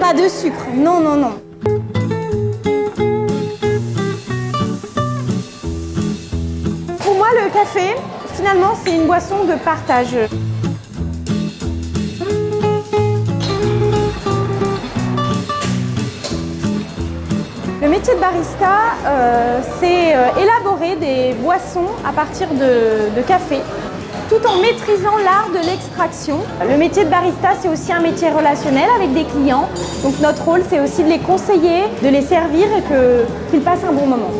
Pas de sucre, non, non, non. Pour moi, le café, finalement, c'est une boisson de partage. Le métier de barista, c'est élaborer des boissons à partir de café, tout en maîtrisant l'art de l'extraction. Le métier de barista, c'est aussi un métier relationnel avec des clients. Donc notre rôle, c'est aussi de les conseiller, de les servir et qu'ils passent un bon moment.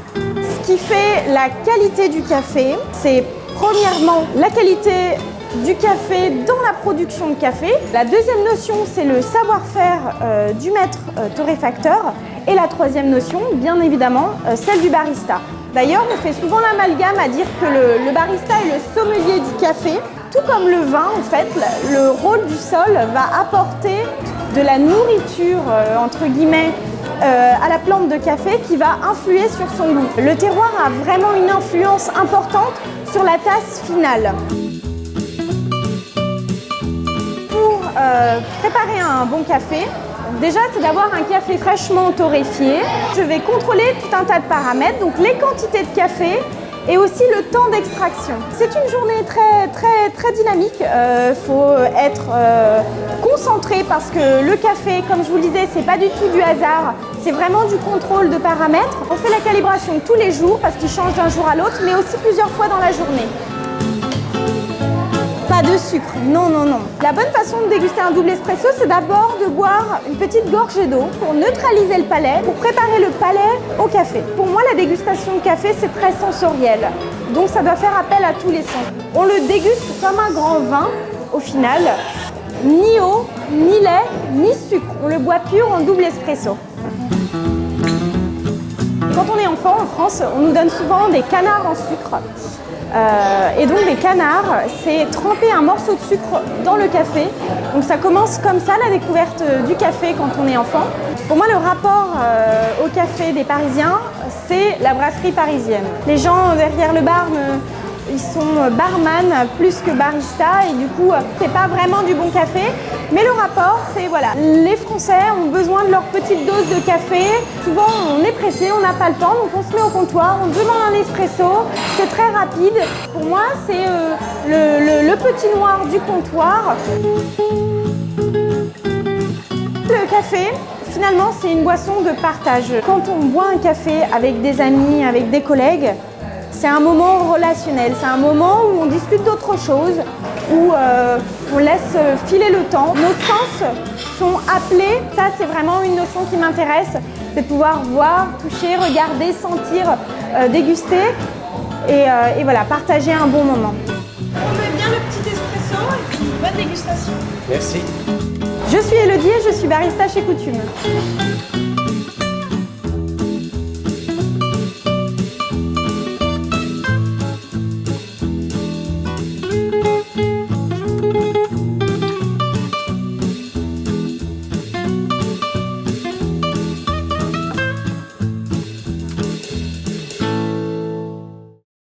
Ce qui fait la qualité du café, c'est premièrement la qualité du café dans la production de café. La deuxième notion, c'est le savoir-faire du maître torréfacteur. Et la troisième notion, bien évidemment, celle du barista. D'ailleurs, on fait souvent l'amalgame à dire que le barista est le sommelier du café. Tout comme le vin, en fait, le rôle du sol va apporter de la nourriture, entre guillemets, à la plante de café qui va influer sur son goût. Le terroir a vraiment une influence importante sur la tasse finale. Pour préparer un bon café, déjà, c'est d'avoir un café fraîchement torréfié. Je vais contrôler tout un tas de paramètres, donc les quantités de café et aussi le temps d'extraction. C'est une journée très dynamique. Faut être concentré parce que le café, comme je vous le disais, c'est pas du tout du hasard. C'est vraiment du contrôle de paramètres. On fait la calibration tous les jours parce qu'il change d'un jour à l'autre, mais aussi plusieurs fois dans la journée. Pas de sucre, non, non, non. La bonne façon de déguster un double espresso, c'est d'abord de boire une petite gorgée d'eau pour neutraliser le palais, pour préparer le palais au café. Pour moi, la dégustation de café, c'est très sensoriel. Donc ça doit faire appel à tous les sens. On le déguste comme un grand vin, au final. Ni eau, ni lait, ni sucre. On le boit pur en double espresso. Quand on est enfant, en France, on nous donne souvent des canards en sucre. Et donc les canards, c'est tremper un morceau de sucre dans le café. Donc ça commence comme ça, la découverte du café quand on est enfant. Pour moi, le rapport au café des Parisiens, c'est la brasserie parisienne. Les gens derrière le bar, ils sont barman plus que barista et du coup, c'est pas vraiment du bon café. Mais le rapport, c'est voilà, les Français ont besoin de leur petite dose de café. Souvent, on est pressé, on n'a pas le temps, donc on se met au comptoir, on demande un espresso. C'est très rapide. Pour moi, c'est le petit noir du comptoir. Le café, finalement, c'est une boisson de partage. Quand on boit un café avec des amis, avec des collègues, c'est un moment relationnel, c'est un moment où on discute d'autres choses, où on laisse filer le temps. Nos sens sont appelés, ça c'est vraiment une notion qui m'intéresse, c'est de pouvoir voir, toucher, regarder, sentir, déguster et voilà, partager un bon moment. On met bien le petit espresso et puis bonne dégustation. Merci. Je suis Elodie et je suis barista chez Coutume.